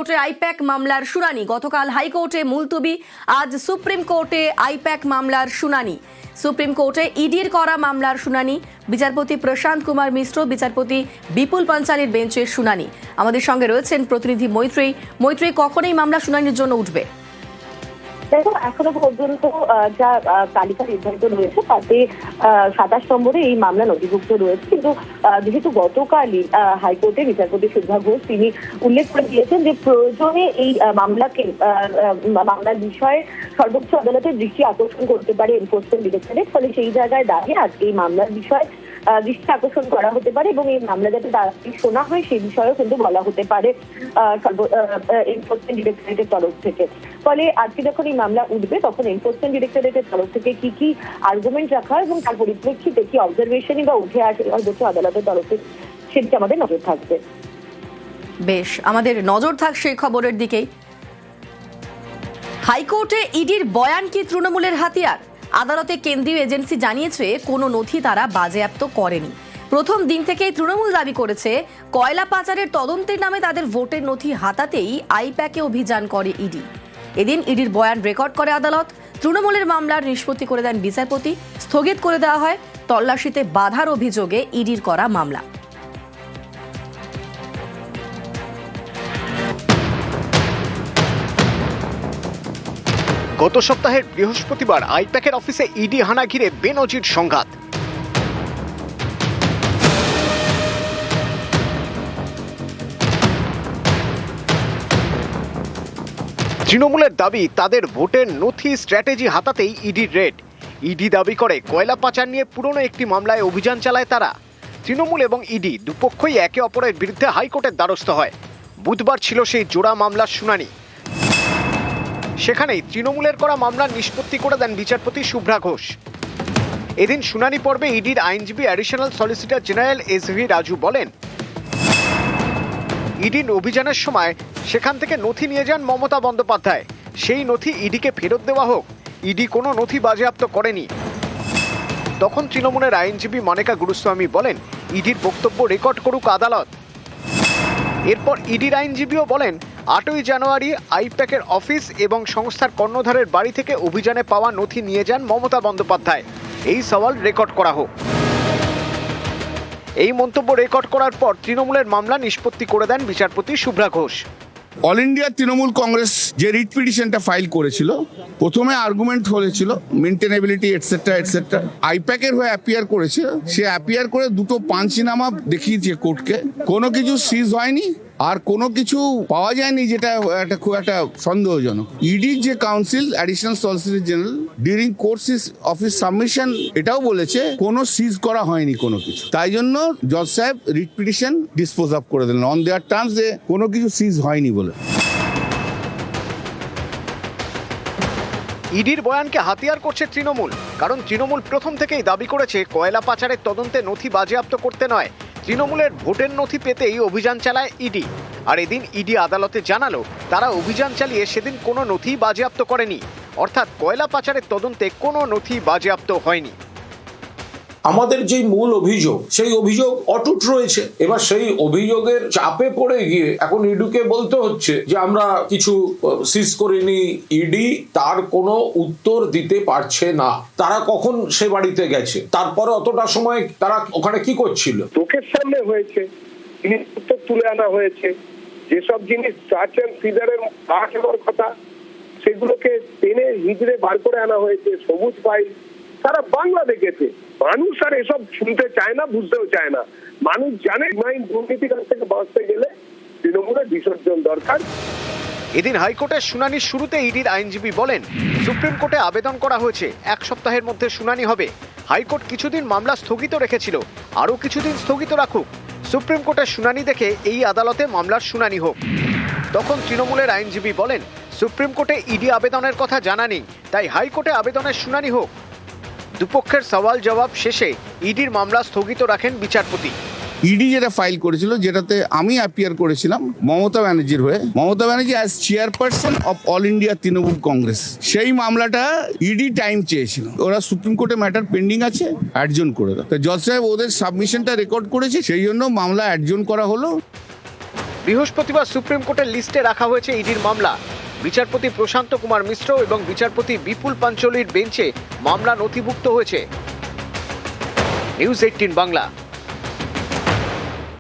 কোর্টে আইপ্যাক মামলার শুনানি গতকাল হাইকোর্টে মুলতবি, আজ সুপ্রিম কোর্টে আইপ্যাক মামলার শুনানি। সুপ্রিম কোর্টে ইডির করা মামলার শুনানি, বিচারপতি প্রশান্ত কুমার মিশ্র, বিচারপতি বিপুল পাঞ্চালির বেঞ্চের শুনানি। আমাদের সঙ্গে রয়েছেন প্রতিনিধি মৈত্রী। কখন এই মামলা শুনানির জন্য উঠবে? দেখো, এখনো পর্যন্ত যা তালিকা নির্ধারিত রয়েছে তাতে ২৭ নম্বরে এই মামলা নথিভুক্ত রয়েছে। কিন্তু যেহেতু গতকালই হাইকোর্টে বিচারপতি সুধা ঘোষ তিনি উল্লেখ করে দিয়েছেন যে প্রয়োজনে এই মামলার বিষয়ে সর্বোচ্চ আদালতের দৃষ্টি আকর্ষণ করতে পারে এনফোর্সমেন্ট ডিরেক্টরেট। ফলে সেই জায়গায় দাঁড়িয়ে আজকে এই মামলার বিষয়ে দৃষ্টি আকর্ষণ করা হতে পারে এবং এই মামলা যাতে তাড়াতাড়ি শোনা হয় সেই বিষয়েও কিন্তু বলা হতে পারে এনফোর্সমেন্ট ডিরেক্টরেটের তরফ থেকে। ফলে আজকে যখন এই মামলা উঠবে তখন এনফোর্সমেন্ট ডিরেক্টরেটের তরফ থেকে কি কি আর্গুমেন্ট রাখা এবং তার পরিপ্রেক্ষিতে কি অবজারভেশনই বা উঠে আসে সর্বোচ্চ আদালতের তরফে, সেদিকে আমাদের নজর থাকবে। বেশ, আমাদের নজর থাক সেই খবরের দিকেই। হাইকোর্টে ইডির বয়ান কি তৃণমূলের হাতিয়ার? আদালতে কেন্দ্রীয় এজেন্সি জানিয়েছে কোনো নথি তারা বাজেয়াপ্ত করেনি। প্রথম দিন থেকেই তৃণমূল দাবি করেছে কয়লা পাচারের তদন্তের নামে তাদের ভোটের নথি হাতাতেই আইপ্যাকে অভিযান করে ইডি। এদিন ইডির বয়ান রেকর্ড করে আদালত। তৃণমূলের মামলার নিষ্পত্তি করে দেন বিচারপতি। স্থগিত করে দেওয়া হয় তল্লাশিতে বাধার অভিযোগে ইডির করা মামলা। গত সপ্তাহের বৃহস্পতিবার আইপ্যাকের অফিসে ইডি হানা ঘিরে বেনজির সংঘাত। তৃণমূলের দাবি তাদের ভোটের নথি স্ট্র্যাটেজি হাতাতেই ইডির রেড। ইডি দাবি করে কয়লা পাচার নিয়ে পুরনো একটি মামলায় অভিযান চালায় তারা। তৃণমূল এবং ইডি দুপক্ষই একে অপরের বিরুদ্ধে হাইকোর্টের দ্বারস্থ হয়। বুধবার ছিল সেই জোড়া মামলার শুনানি। সেখানেই তৃণমূলের করা মামলার নিষ্পত্তি করে দেন বিচারপতি শুভ্রা ঘোষ। এদিন শুনানি পর্বে ইডির আইনজীবী অ্যাডিশনাল সলিসিটর জেনারেল এস.ভি. রাজু বলেন, ইডির অভিযানের সময় সেখান থেকে নথি নিয়ে যান মমতা বন্দ্যোপাধ্যায়। সেই নথি ইডিকে ফেরত দেওয়া হোক, ইডি কোনো নথি বাজেয়াপ্ত করেনি। তখন তৃণমূলের আইনজীবী মনিকা গুরুস্বামী বলেন, ইডির বক্তব্য রেকর্ড করুক আদালত। এরপর ইডির আইনজীবীও বলেন, 8ই জানুয়ারি আইপ্যাকের অফিস এবং সংস্থার কর্ণধারের বাড়ি থেকে অভিযানে পাওয়া নথি নিয়ে যান মমতা বন্দ্যোপাধ্যায়। এই সওয়াল রেকর্ড করা হোক। এই মন্তব্য রেকর্ড করার পর তৃণমূলের মামলা নিষ্পত্তি করে দেন বিচারপতি শুভ্রা ঘোষ। অল ইন্ডিয়া তৃণমূল কংগ্রেস যে রিট পিটিশনটা ফাইল করেছিল, প্রথমে আর্গুমেন্ট হয়েছিল মেনটেনেবিলিটি এটসেট্রা এটসেট্রা। আইপ্যাকের হয়ে অ্যাপিয়ার করেছে, সে অ্যাপিয়ার করে দুটো পাঞ্চনামা দেখিয়েছে কোর্টকে। কোনো কিছু সিজ হয়নি আর কোনো কিছু পাওয়া যায়নি, যেটা খুব একটা সন্দেহজনক। ইডির যে council additional solicitor general during course of his submission এটাও বলেছে কোনো সিজ করা হয়নি কোনো কিছু। তাই জন্য জজ সাহেব রিট পিটিশন ডিসপোজ অফ করে দিলেন অন দেয়ার টার্মস যে কোনো কিছু সিজ হয়নি বলে। ইডির বয়ানকে হাতিয়ার করছে তৃণমূল, কারণ তৃণমূল প্রথম থেকেই দাবি করেছে কয়লা পাচারের তদন্তে নথি বাজেয়াপ্ত করতে নয়, তৃণমূলের ভোটের নথি পেতেই অভিযান চালায় ইডি। আর এদিন ইডি আদালতে জানালো তারা অভিযান চালিয়ে সেদিন কোনো নথি বাজেয়াপ্ত করেনি, অর্থাৎ কয়লা পাচারের তদন্তে কোনো নথি বাজেয়াপ্ত হয়নি। আমাদের যে মূল অভিযোগ সেই অভিযোগ অটুট রয়েছে। এবার সেই অভিযোগের চাপে পড়ে গিয়ে এখন ইডিকে বলতে হচ্ছে যে আমরা কিছু সিজ করিনি। ইডি তার কোনো উত্তর দিতে পারছে না। তারা কখন সে বাড়িতে গেছে, তারপরে অতটা সময় তারা ওখানে কি করছিল, চোখের সামনে হয়েছে, জিনিসপত্র তুলে আনা হয়েছে। যেসব জিনিস সার্চ অ্যান্ড সিজারের পাশ হওয়ার কথা সেগুলোকে টেনে হিজড়ে বার করে আনা হয়েছে। সবুজ ফাইল, তারা বাংলা দেখেছে। মানুষ আর এসব শুনতে চায় না, বুঝতেও চায় না। মানুষ জানে দুর্নীতির কাছ থেকে বাঁচতে গেলে তৃণমূলের বিসর্জন দরকার। এদিন হাইকোর্টের শুনানির শুরুতে ইডির আইনজীবী বলেন, সুপ্রিম কোর্টে আবেদন করা হয়েছে, 1 সপ্তাহের মধ্যে শুনানি হবে। হাইকোর্ট কিছুদিন মামলা স্থগিত রেখেছিল, আরও কিছুদিন স্থগিত রাখুক। সুপ্রিম কোর্টের শুনানি দেখে এই আদালতে মামলার শুনানি হোক। তখন তৃণমূলের আইনজীবী বলেন, সুপ্রিম কোর্টে ইডি আবেদনের কথা জানা নেই, তাই হাইকোর্টে আবেদনের শুনানি হোক। দুপক্ষের সওয়াল জবাব শেষে ইডির মামলা স্থগিত রাখেন বিচারপতি। ইডি যেটা ফাইল করেছিল, যেটাতে আমি অ্যাপিয়ার করেছিলাম মমতা ব্যানার্জির হয়ে, Mamata Banerjee as chairperson of all India Trinamool Congress, সেই মামলাটা ইডি টাইম চেয়েছিল। ওরা সুপ্রিম কোর্টে ম্যাটার পেন্ডিং আছে, অ্যাডজন করে দাও। জজ সাহেব ওদের সাবমিশনটা রেকর্ড করেছে, সেই জন্য মামলা অ্যাডজন করা হলো। বৃহস্পতিবার সুপ্রিম কোর্টের লিস্টে রাখা হয়েছে ইডির মামলা। বিচারপতি প্রশান্ত কুমার মিশ্র এবং বিচারপতি বিপুল পাঞ্চলির বেঞ্চে মামলা নথিভুক্ত হয়েছে। নিউজ 18 বাংলা।